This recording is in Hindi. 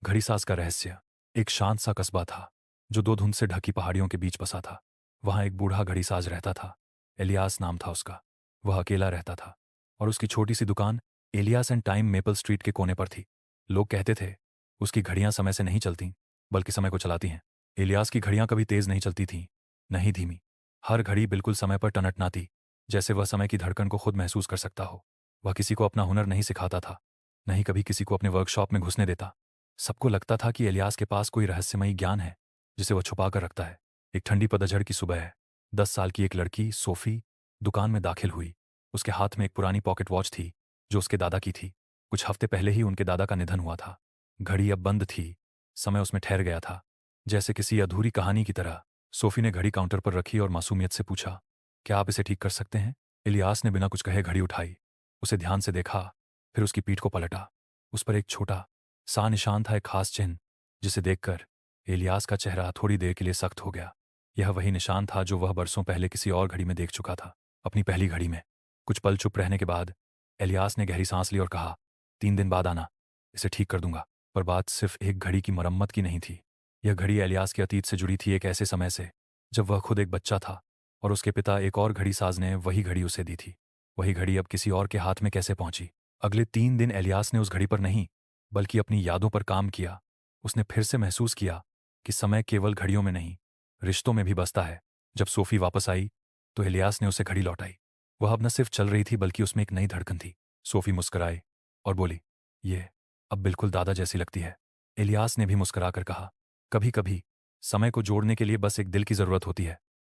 घड़ीसाज का रहस्य। एक शांत सा कस्बा था जो दो धुंध से ढकी पहाड़ियों के बीच बसा था। वहां एक बूढ़ा घड़ीसाज रहता था। एलियास नाम था उसका। वह अकेला रहता था और उसकी छोटी सी दुकान Elias and time Maple Street के कोने पर थी। लोग कहते थे उसकी घड़ियां समय से नहीं चलती बल्कि समय को चलाती हैं। एलियास की घड़ियां कभी तेज नहीं चलती थीं, नहीं धीमी। हर घड़ी बिल्कुल समय पर टनटनाती, जैसे वह समय की धड़कन को खुद महसूस कर सकता हो। वह किसी को अपना हुनर नहीं सिखाता था, नहीं कभी किसी को अपने वर्कशॉप में घुसने देता। सबको लगता था कि एलियास के पास कोई रहस्यमयी ज्ञान है जिसे वह छुपा कर रखता है। एक ठंडी पतझड़ की सुबह है। 10 साल की एक लड़की सोफी दुकान में दाखिल हुई। उसके हाथ में एक पुरानी पॉकेट वॉच थी जो उसके दादा की थी। कुछ हफ्ते पहले ही उनके दादा का निधन हुआ था। घड़ी अब बंद थी, समय उसमें ठहर गया था, जैसे किसी अधूरी कहानी की तरह। सोफी ने घड़ी काउंटर पर रखी और मासूमियत से पूछा, क्या आप इसे ठीक कर सकते हैं? इलियास ने बिना कुछ कहे घड़ी उठाई, उसे ध्यान से देखा, फिर उसकी पीठ को पलटा। उस पर एक छोटा सा निशान था, एक खास चिन्ह जिसे देखकर इलियास का चेहरा थोड़ी देर के लिए सख्त हो गया। यह वही निशान था जो वह बरसों पहले किसी और घड़ी में देख चुका था, अपनी पहली घड़ी में। कुछ पल चुप रहने के बाद इलियास ने गहरी सांस ली और कहा, 3 दिन बाद आना, इसे ठीक कर दूंगा। पर बात सिर्फ एक घड़ी की मरम्मत की नहीं थी। यह घड़ी इलियास के अतीत से जुड़ी थी, एक ऐसे समय से जब वह खुद एक बच्चा था और उसके पिता एक और घड़ी साज ने वही घड़ी उसे दी थी। वही घड़ी अब किसी और के हाथ में कैसे पहुंची? अगले 3 दिन इलियास ने उस घड़ी पर नहीं बल्कि अपनी यादों पर काम किया। उसने फिर से महसूस किया कि समय केवल घड़ियों में नहीं, रिश्तों में भी बसता है। जब सोफी वापस आई तो इलियास ने उसे घड़ी लौटाई। वह अब न सिर्फ चल रही थी बल्कि उसमें एक नई धड़कन थी। सोफी मुस्कुराई और बोली, ये अब बिल्कुल दादा जैसी लगती है। इलियास ने भी मुस्कुराकर कहा, कभी कभी समय को जोड़ने के लिए बस एक दिल की जरूरत होती है।